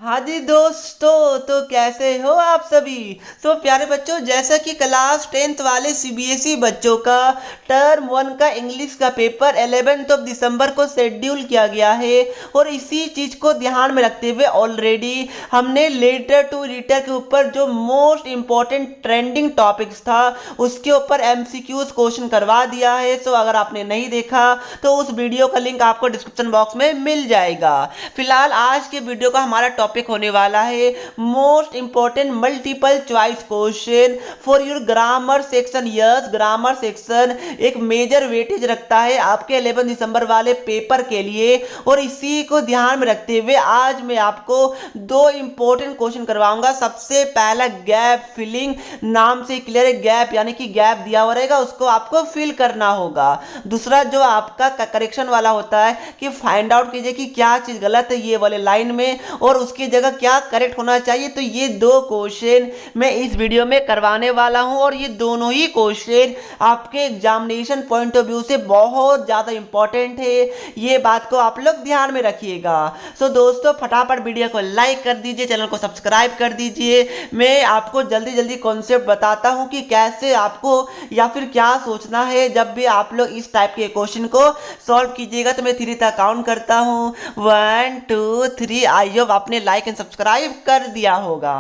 हाँ जी दोस्तों, तो कैसे हो आप सभी। तो प्यारे बच्चों, जैसा कि क्लास 10th वाले सीबीएसई बच्चों का टर्म 1 का इंग्लिश का पेपर 11 दिसंबर को शेड्यूल किया गया है। और इसी चीज़ को ध्यान में रखते हुए ऑलरेडी हमने लेटर टू रीडर के ऊपर जो मोस्ट इम्पॉर्टेंट ट्रेंडिंग टॉपिक्स था उसके ऊपर एमसीक्यूज क्वेश्चन करवा दिया है। तो अगर आपने नहीं देखा तो उस वीडियो का लिंक आपको डिस्क्रिप्शन बॉक्स में मिल जाएगा। फिलहाल आज के वीडियो का हमारा टॉपिक होने वाला है most important multiple choice question for your grammar section. Yes, grammar section एक मेजर वेटेज रखता है आपके 11 दिसंबर वाले पेपर के लिए। और इसी को ध्यान में रखते हुए आज मैं आपको दो इंपॉर्टेंट क्वेश्चन करवाऊंगा। सबसे पहला गैप फिलिंग, नाम से क्लियर है, गैप यानी कि गैप दिया हुआ रहेगा उसको आपको फिल करना होगा। दूसरा जो आपका करेक्शन वाला होता है कि फाइंड आउट कीजिए कि क्या चीज गलत है ये वाले लाइन में और उसकी जगह क्या करेक्ट होना चाहिए। तो ये दो क्वेश्चन मैं इस वीडियो में करवाने वाला हूं और ये दोनों ही क्वेश्चन आपके एग्जामिनेशन पॉइंट ऑफ व्यू से बहुत ज्यादा इंपॉर्टेंट है। ये बात को आप लोग ध्यान में रखिएगा। सो दोस्तों, फटाफट वीडियो को लाइक कर दीजिए, चैनल को सब्सक्राइब कर दीजिए। मैं आपको जल्दी जल्दी कॉन्सेप्ट बताता हूं कि कैसे आपको या फिर क्या सोचना है जब भी आप लोग इस टाइप के क्वेश्चन को सॉल्व कीजिएगा। तो मैं 3 तक काउंट करता हूँ, 1 2 3। आई होप आपने लाइक एंड सब्सक्राइब कर दिया होगा।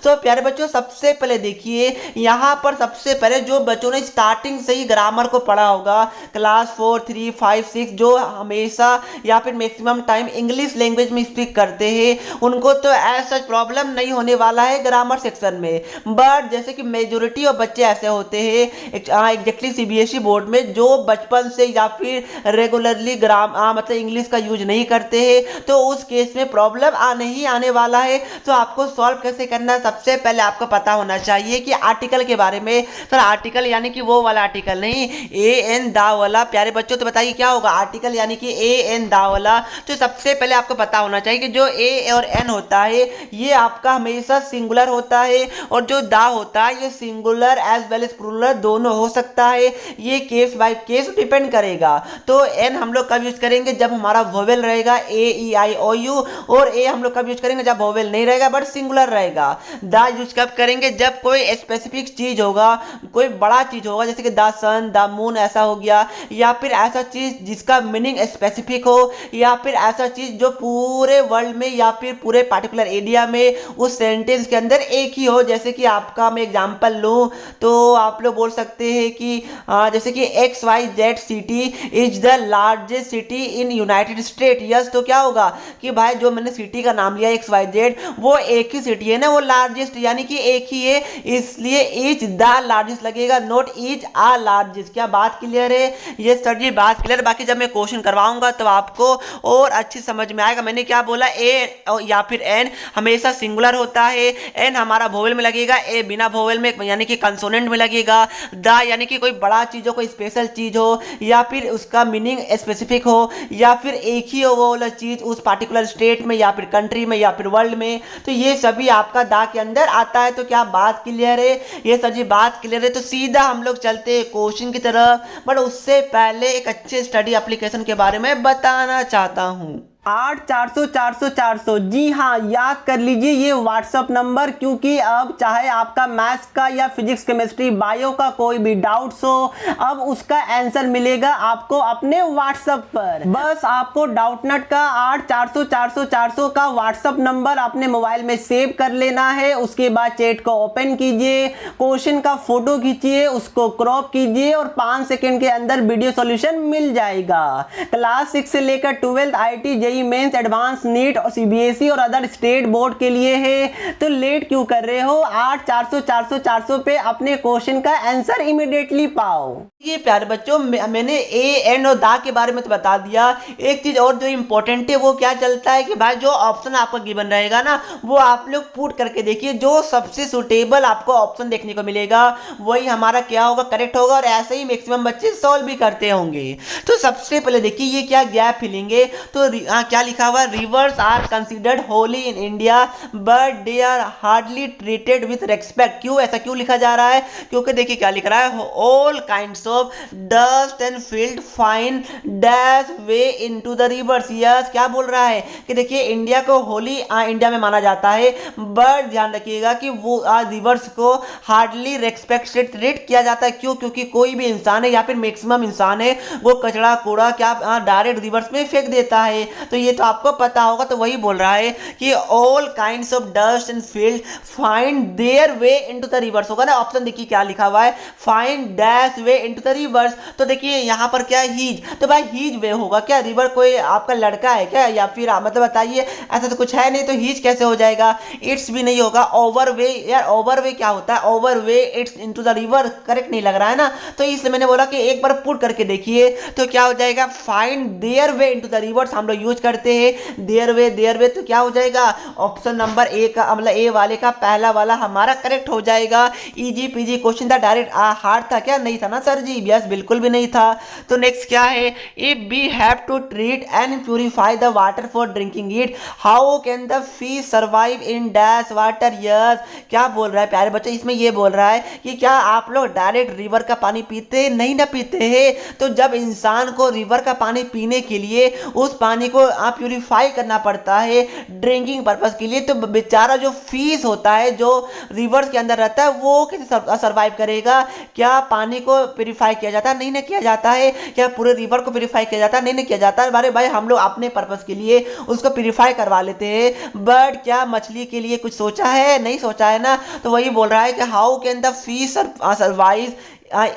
तो प्यारे बच्चों, सबसे पहले देखिए यहाँ पर सबसे पहले जो बच्चों ने स्टार्टिंग से ही ग्रामर को पढ़ा होगा क्लास 4 3 5 6, जो हमेशा या फिर मैक्सिमम टाइम इंग्लिश लैंग्वेज में स्पीक करते हैं, उनको तो ऐसा प्रॉब्लम नहीं होने वाला है ग्रामर सेक्शन में। बट जैसे कि मेजोरिटी ऑफ बच्चे ऐसे होते हैं एग्जैक्टली सीबीएसई बोर्ड में जो बचपन से या फिर रेगुलरली मतलब इंग्लिश का यूज नहीं करते हैं, तो उस केस में प्रॉब्लम नहीं आने वाला है। तो आपको सॉल्व कैसे करना है, सबसे पहले आपको पता होना चाहिए कि आर्टिकल के बारे में। सर आर्टिकल यानी कि वो वाला आर्टिकल नहीं, ए एन दा वाला। प्यारे बच्चों, तो बताइए क्या होगा आर्टिकल यानी कि ए एन दा वाला। तो सबसे पहले आपको पता होना चाहिए कि जो ए और एन होता है ये आपका हमेशा सिंगुलर होता है और जो दा होता है ये singular as well as plural दोनों हो सकता है। ये केस बाय केस डिपेंड करेगा। तो एन हम लोग कब यूज करेंगे, जब हमारा वोवेल रहेगा ए ई आई ओ यू। और ए हम लोग कब यूज करेंगे, जब वोवेल नहीं रहेगा बट सिंगुलर रहेगा। दा यूज कब करेंगे, जब कोई स्पेसिफिक चीज होगा, कोई बड़ा चीज होगा, जैसे कि द सन द मून ऐसा हो गया, या फिर ऐसा चीज जिसका मीनिंग स्पेसिफिक हो, या फिर ऐसा चीज जो पूरे वर्ल्ड में या फिर पूरे पार्टिकुलर एरिया में उस सेंटेंस के अंदर एक ही हो। जैसे कि आपका मैं एग्जांपल लूं तो आप लोग बोल सकते हैं कि जैसे कि XYZ city is the largest city in United state. Yes, तो क्या होगा कि भाई जो मैंने सिटी का नाम लिया XYZ वो एक ही सिटी है ना, वो लार्जेस्ट यानी कि एक ही है, इसलिए इज द लार्जेस्ट लगेगा, नॉट इज आ लार्जेस्ट। क्या बात क्लियर है? ये सर जी बात क्लियर। बाकी जब मैं क्वेश्चन करवाऊंगा तो आपको और अच्छी समझ में आएगा। मैंने क्या बोला, ए या फिर एन हमेशा सिंगुलर होता है। एन हमारा वोवेल में लगेगा, ए बिना वोवेल में यानी कि कंसोनेंट में लगेगा। द यानी कि कोई बड़ा चीज हो, कोई स्पेशल चीज हो, या फिर उसका मीनिंग स्पेसिफिक हो, या फिर एक ही हो वो वाला चीज उस पार्टिकुलर स्टेट में या फिर कंट्री में या फिर वर्ल्ड में। तो ये सभी आपका दा के अंदर आता है। तो क्या बात क्लियर है? ये सर जी बात क्लियर है। तो सीधा हम लोग चलते हैं क्वेश्चन की तरफ। बट उससे पहले एक अच्छे स्टडी एप्लीकेशन के बारे में बताना चाहता हूं। 8400 जी हाँ, याद कर लीजिए ये व्हाट्सअप नंबर, क्योंकि अब चाहे आपका मैथ्स का या फिजिक्स केमिस्ट्री बायो का कोई भी डाउट्स हो, अब उसका आंसर मिलेगा आपको अपने व्हाट्सएप पर। बस आपको डाउटनट का 8400 का व्हाट्सअप नंबर अपने मोबाइल में सेव कर लेना है। उसके बाद चैट को ओपन कीजिए, क्वेश्चन का फोटो खींचिए, उसको क्रॉप कीजिए और 5 सेकंड के अंदर वीडियो सॉल्यूशन मिल जाएगा। क्लास 6 से लेकर 12th IIT JEE mains advance NEET और सीबीएसई और अदर स्टेट बोर्ड के लिए है। तो लेट क्यों कर रहे हो, 8400 पे अपने क्वेश्चन का आंसर इमीडिएटली पाओ। ये प्यारे बच्चों, मैंने ए एंड और दा के बारे में तो बता दिया। एक चीज और जो इंपॉर्टेंट है वो क्या चलता है कि भाई जो ऑप्शन आपका गिवन रहेगा ना वो आप लोग पुट करके देखिए, जो सबसे सुटेबल आपको ऑप्शन देखने को मिलेगा वही हमारा क्या होगा, करेक्ट होगा। और ऐसे ही मैक्सिमम बच्चे सॉल्व भी करते होंगे। तो सबसे पहले देखिए ये क्या गैप फिलिंग है। तो क्या लिखा हुआ है, rivers are considered holy in India but they are hardly treated with respect. क्यों ऐसा क्यों लिखा जा रहा है, क्योंकि देखिए क्या लिख रहा है, all kinds of dust and field fine dash way into the reverse. Yes, क्या बोल रहा है कि देखिए इंडिया को होली इंडिया में माना जाता है, बट ध्यान रखिएगा कि वो रिवर्स को हार्डली रेस्पेक्ट से ट्रीट किया जाता है। क्यों, क्योंकि कोई भी इंसान है या फिर मैक्सिमम इंसान है वो कचरा कूड़ा क्या डायरेक्ट रिवर्स में फेंक देता है, तो ये तो आपको पता होगा। तो वही बोल रहा है कि all kinds of dust and field find their way into the reverse. होगा ना ऑप्शन, देखिए क्या लिखा हुआ है, find dash way into the reverse. तो देखिए यहाँ पर क्या है, हीज, तो भाई हीज वे होगा क्या, रिवर कोई आपका लड़का है क्या, या फिर मतलब बताइए, ऐसा तो कुछ है नहीं, तो हीज कैसे हो जाएगा, इट्स भी नहीं होगा। ओवर वे, यार ओवर वे क्या होता है, over way it's into the river, correct नहीं लग रहा है ना, तो इसलिए मैंने बोला कि एक बार पुट करके देखिए तो क्या हो जाएगा, find their way into the reverse हम लोग यूज करते हैं, देयर वे, तो क्या हो जाएगा, ऑप्शन नंबर ए का मतलब ए वाले का पहला वाला हमारा करेक्ट हो जाएगा। इजी पीजी क्वेश्चन था, डायरेक्ट हार्ड था क्या, नहीं था ना सर जी, यस बिल्कुल भी नहीं था। तो नेक्स्ट क्या है, if we have to treat and purify the water for drinking it how can the fish survive in dash water. Yes, क्या बोल रहा है प्यारे बच्चे, इसमें ये बोल रहा है कि क्या आप लोग डायरेक्ट रिवर का पानी पीते नहीं ना पीते हैं, तो जब इंसान को रिवर का पानी पीने के लिए उस पानी को प्यूरिफाई करना पड़ता है ड्रिंकिंग पर्पस के लिए, तो बेचारा जो फिश होता है जो रिवर्स के अंदर रहता है वो कैसे सर्वाइव करेगा। क्या पानी को प्यूरिफाई किया जाता है, नहीं ना किया जाता है, क्या पूरे रिवर को प्यूरिफाई किया जाता है, नहीं ना किया जाता है। अरे भाई हम लोग अपने पर्पस के लिए उसको प्यूरिफाई करवा लेते हैं, बट क्या मछली के लिए कुछ सोचा है, नहीं सोचा है ना। तो वही बोल रहा है कि how can the fish survive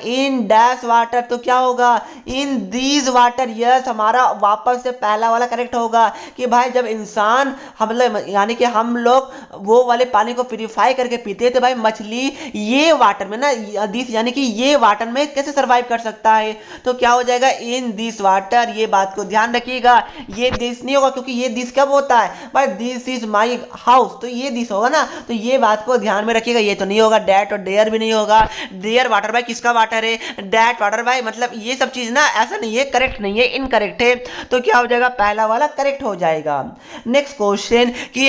in dash water, तो क्या होगा, इन दीज वाटर। यस, हमारा वापस से पहला वाला करेक्ट होगा कि भाई जब इंसान हम लोग यानी कि हम लोग वो वाले पानी को प्यूरिफाई करके पीते हैं, तो भाई मछली ये वाटर में ना, दिस यानी कि ये वाटर में कैसे सर्वाइव कर सकता है, तो क्या हो जाएगा, इन दिस वाटर। ये बात को ध्यान रखिएगा, ये दिस नहीं होगा क्योंकि ये दिस कब होता है भाई, दिस इज माई हाउस, तो ये दिस होगा ना, तो ये बात को ध्यान में रखिएगा, ये तो नहीं होगा, डैट और डेयर भी नहीं होगा। डेयर वाटर भाई किसका वाटर है, डैट वाटर भाई, मतलब ये सब चीज ना ऐसा नहीं है, करेक्ट नहीं है, इनकरेक्ट है, तो क्या हो जाएगा, पहला वाला करेक्ट हो जाएगा। नेक्स्ट क्वेश्चन कि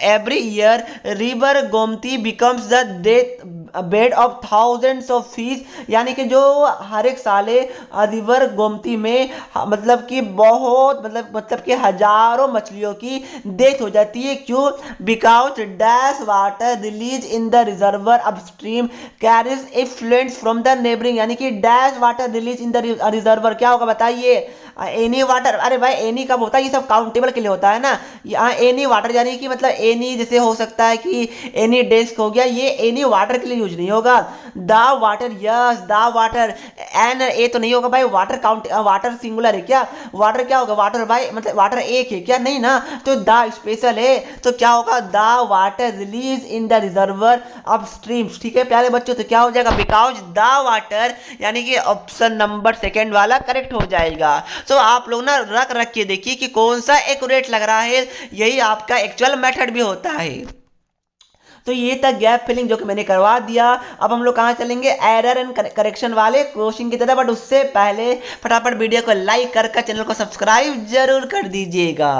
every year river Gomti becomes the death bed of thousands of fish, यानी कि जो हर एक साले रिवर गोमती में मतलब कि बहुत मतलब कि हजारों मछलियों की डेथ हो जाती है। क्यों, because dash water release in the reservoir upstream carries influence from the neighbouring, यानी कि dash water release in the reservoir, क्या होगा बताइए, एनी वाटर। अरे भाई एनी कब होता है, ये सब काउंटेबल के लिए होता है ना, यहाँ एनी वाटर यानी कि मतलब एनी जैसे हो सकता है कि एनी डेस्क हो गया, ये एनी वाटर के लिए यूज नहीं होगा। The water, yes the water, an a तो नहीं होगा भाई, वाटर काउंट, वाटर सिंगुलर है क्या, वाटर क्या होगा, वाटर भाई मतलब वाटर एक है क्या, नहीं ना, तो द स्पेशल है, तो क्या होगा, the water release in the reservoir of streams. ठीक है प्यारे बच्चों, तो क्या हो जाएगा, बिकॉज द वाटर, यानी कि ऑप्शन नंबर सेकेंड वाला करेक्ट हो जाएगा। तो आप लोग ना रख के देखिए कि कौन सा एक्यूरेट लग रहा है, यही आपका एक्चुअल मेथड भी होता है। तो ये था गैप फिलिंग जो कि मैंने करवा दिया। अब हम लोग कहाँ चलेंगे, एरर एंड करेक्शन वाले क्वेश्चन की तरह, बट उससे पहले फटाफट वीडियो को लाइक कर चैनल को सब्सक्राइब जरूर कर दीजिएगा।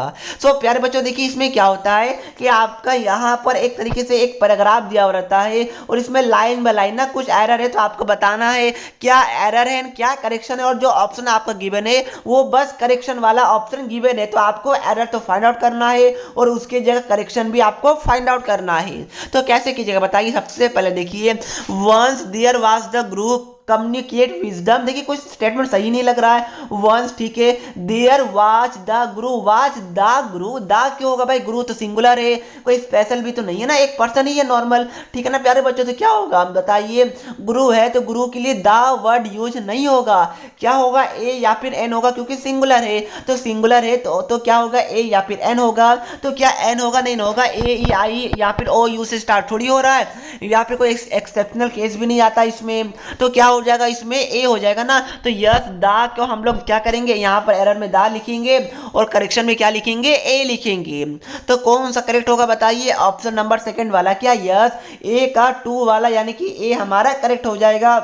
सो प्यारे बच्चों देखिए इसमें क्या होता है कि आपका यहाँ पर एक तरीके से एक पैराग्राफ दिया हुआ रहता है और इसमें लाइन बाय लाइन ना कुछ एरर है, तो आपको बताना है क्या एरर है क्या करेक्शन है, और जो ऑप्शन आपका गिवन है वो बस करेक्शन वाला ऑप्शन गिवन है, तो आपको एरर तो फाइंड आउट करना है और उसके जगह करेक्शन भी आपको फाइंड आउट करना है। तो कैसे कीजिएगा बताइए, सबसे पहले देखिए, once there was the group communicate wisdom, देखिए कुछ स्टेटमेंट सही नहीं लग रहा है, वंस ठीक है, there was the Guru, was the Guru, the क्यों होगा भाई, गुरु तो सिंगुलर है, कोई स्पेशल भी तो नहीं है ना, एक पर्सन ही है नॉर्मल, ठीक है ना प्यारे बच्चों, तो क्या होगा बताइए, गुरु है तो गुरु के लिए द वर्ड यूज नहीं होगा, क्या होगा ए या फिर एन होगा, क्योंकि सिंगुलर है, तो सिंगुलर है तो क्या होगा ए या फिर एन होगा, तो क्या एन होगा, नहीं होगा, ए ई आई या फिर ओ यू से स्टार्ट थोड़ी हो रहा है, या फिर कोई एक्सेप्शनल केस भी नहीं आता इसमें, तो क्या हो जाएगा इसमें ए हो जाएगा ना, तो यस दा को हम लोग क्या करेंगे, यहां पर एरर में दा लिखेंगे और करेक्शन में क्या लिखेंगे, ए लिखेंगे, तो कौन सा करेक्ट होगा बताइए, ऑप्शन नंबर सेकंड वाला, क्या यस ए का 2 वाला, यानी कि ए हमारा करेक्ट हो जाएगा।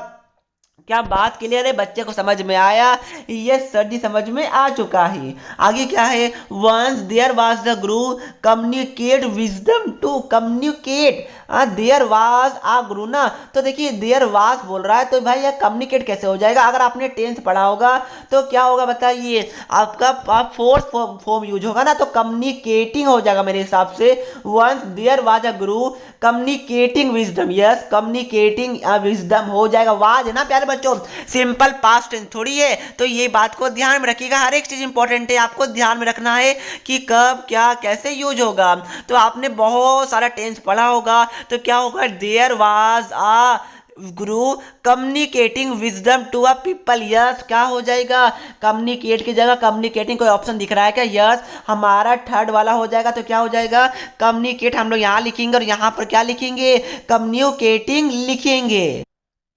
क्या बात क्लियर है? बच्चे को समझ में आया? ये सर जी समझ में आ चुका है। आगे क्या है? Once there was the guru communicate wisdom to communicate. There was a guru ना, तो देखिए देयर वाज बोल रहा है तो भाई यह कम्युनिकेट कैसे हो जाएगा? अगर आपने टेंस पढ़ा होगा तो क्या होगा बताइए? आपका फोर्थ फॉर्म यूज होगा ना, तो कम्युनिकेटिंग हो जाएगा मेरे हिसाब से। Once there was a guru communicating wisdom, yes communicating wisdom हो जाएगा। वाज है ना प्यारे बच्चों, सिंपल पास्ट टेंस थोड़ी है, तो ये बात को ध्यान में रखिएगा। हर एक चीज इंपॉर्टेंट है, आपको ध्यान में रखना है कि कब क्या कैसे यूज होगा। तो आपने बहुत सारा टेंस पढ़ा होगा, तो क्या होगा? There was a guru communicating wisdom to a people, yes क्या हो जाएगा? कम्युनिकेट की जगह कम्युनिकेटिंग, कोई ऑप्शन दिख रहा है क्या? यस हमारा थर्ड वाला हो जाएगा। तो क्या हो जाएगा? कम्युनिकेट हम लोग यहाँ लिखेंगे और यहाँ पर क्या लिखेंगे? कम्युनिकेटिंग लिखेंगे।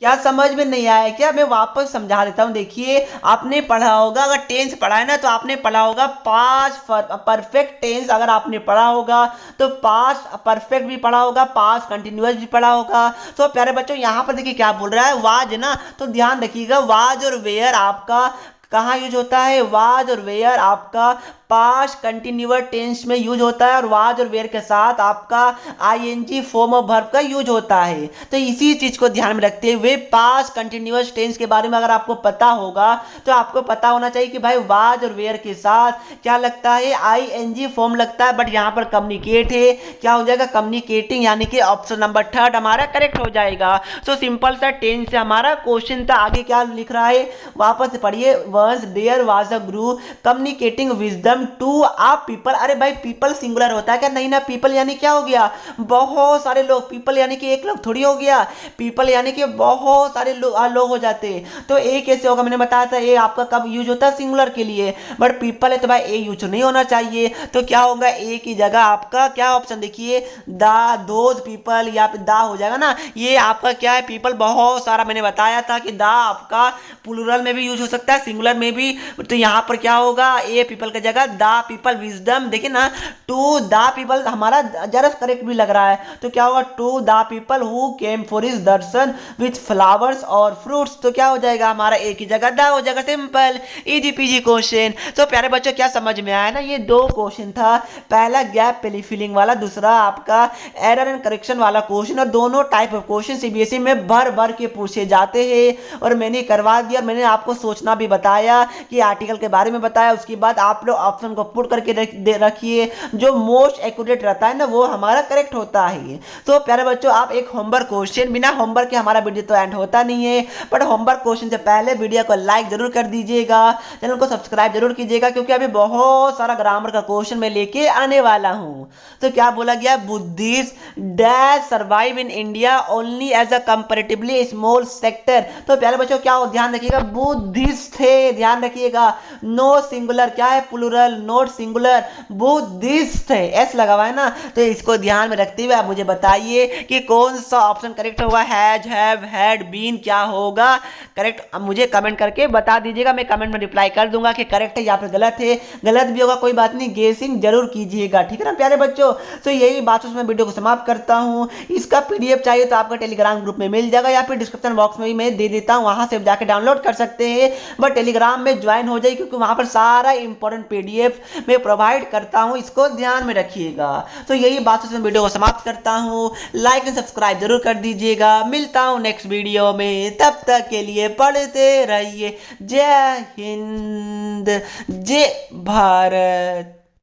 क्या समझ में नहीं आया क्या? मैं वापस समझा देता हूँ। देखिए आपने पढ़ा होगा, अगर टेंस पढ़ा है ना तो आपने पढ़ा होगा पास्ट परफेक्ट टेंस। अगर आपने पढ़ा होगा तो पास्ट परफेक्ट भी पढ़ा होगा, पास्ट कंटिन्यूअस भी पढ़ा होगा। तो प्यारे बच्चों यहाँ पर देखिए क्या बोल रहा है? वाज ना, तो ध्यान रखिएगा वाज और वेयर आपका कहाँ यूज होता है? वाज और वेयर आपका पास्ट कंटिन्यूअस टेंस में यूज होता है, और वाज और वेयर के साथ आपका आईएनजी फॉर्म ऑफ वर्ब का यूज होता है। तो इसी चीज को ध्यान में रखते हुए पास्ट कंटिन्यूअस टेंस के बारे में अगर आपको पता होगा तो आपको पता होना चाहिए कि भाई वाज और वेयर के साथ क्या लगता है? आईएनजी फॉर्म लगता है। बट यहाँ पर कम्युनिकेट है, क्या हो जाएगा? कम्युनिकेटिंग, यानी कि ऑप्शन नंबर थर्ड हमारा करेक्ट हो जाएगा। सो सिंपल सा टेंस से हमारा क्वेश्चन था। आगे क्या लिख रहा है वापस पढ़िए। Once there was a guru communicating wisdom to a people. अरे भाई पीपल सिंगुलर होता है क्या? नहीं ना, पीपल यानी क्या हो गया? बहुत सारे लोग। पीपल यानी कि एक लोग थोड़ी हो गया, पीपल यानी कि बहुत सारे लोग हो जाते। तो ए कैसे होगा? मैंने बताया था ए आपका कब यूज होता है? सिंगुलर के लिए। बट पीपल है तो भाई ए यूज नहीं होना चाहिए। तो क्या होगा? ए की जगह आपका क्या ऑप्शन देखिए? दा, दोज पीपल, या फिर दा हो जाएगा ना। ये आपका क्या है? पीपल बहुत सारा मैंने बताया था कि दा आपका प्लूरल में भी यूज हो सकता है, सिंगुलर में भी। तो यहाँ पर क्या होगा? ए पीपल की जगह दा पीपल विजडम। देखिए ना, टू दा पीपल हमारा जरा करेक्ट भी लग रहा है। तो क्या होगा? टू दा people who came for his Darshan with flowers और फ्रूट्स। तो क्या हो जाएगा? हमारा एक ही जगह दा हो जाएगा। Simple easy PG question. तो प्यारे बच्चों क्या समझ में आया ना? ये दो क्वेश्चन था, पहला गैप फिलिंग वाला, दूसरा आपका एरर एंड करेक्शन वाला क्वेश्चन। और दोनों टाइप ऑफ क्वेश्चन सीबीएसई में भर भर के पूछे जाते हैं और मैंने करवा दिया। मैंने आपको सोचना भी बताया कि आर्टिकल के बारे में बताया। उसके बाद आप लोग ऑप्शन को पुट करके रखिए, जो मोस्ट एक्यूरेट रहता है ना वो हमारा करेक्ट होता है। तो प्यारे बच्चों आप एक होमवर्क क्वेश्चन, बिना होमवर्क के हमारा वीडियो तो एंड होता नहीं है, बट होमवर्क क्वेश्चन से पहले वीडियो को लाइक जरूर कर दीजिएगा, चैनल को सब्सक्राइब जरूर कीजिएगा, क्योंकि अभी बहुत सारा ग्रामर का क्वेश्चन मैं लेके आने वाला हूं। तो क्या बोला गया? Buddhist dash survive in India only as a comparatively small sector. तो प्यारे बच्चों क्या हो? ध्यान रखिएगा, बुद्धिस्ट है, ध्यान रखिएगा। नो सिंगुलर, क्या है? प्लूरल, नोट सिंगुलर, बुद्धिस्ट है, एस लगा हुआ है ना। तो इसको ध्यान में रखते हुए आप मुझे बताइए कि कौन सा ऑप्शन करेक्ट होगा? हैज, हैव, हैड, बीन, क्या होगा करेक्ट? अब मुझे कमेंट करके बता दीजिएगा, मैं कमेंट में रिप्लाई कर दूंगा कि करेक्ट है या फिर गलत है। गलत भी होगा कोई बात नहीं, गेसिंग जरूर कीजिएगा, ठीक है ना प्यारे बच्चों। तो यही बातों से मैं वीडियो को समाप्त करता हूं। इसका पीडीएफ चाहिए तो आपका टेलीग्राम ग्रुप में मिल जाएगा, या फिर डिस्क्रिप्शन बॉक्स में भी मैं दे देता हूं, वहां से जाकर डाउनलोड कर सकते हैं। बट टेलीग्राम में ज्वाइन हो जाइए, क्योंकि वहां पर सारा इंपॉर्टेंट पीडीएफ मैं प्रोवाइड करता हूं, इसको ध्यान में रखिएगा। तो यही बातों से मैं वीडियो को समाप्त करता हूं। लाइक एंड सब्सक्राइब जरूर कर दीजिएगा। मिलता हूं नेक्स्ट वीडियो में, तब तक के लिए पढ़ते रहिए। जय हिंद, जय भारत।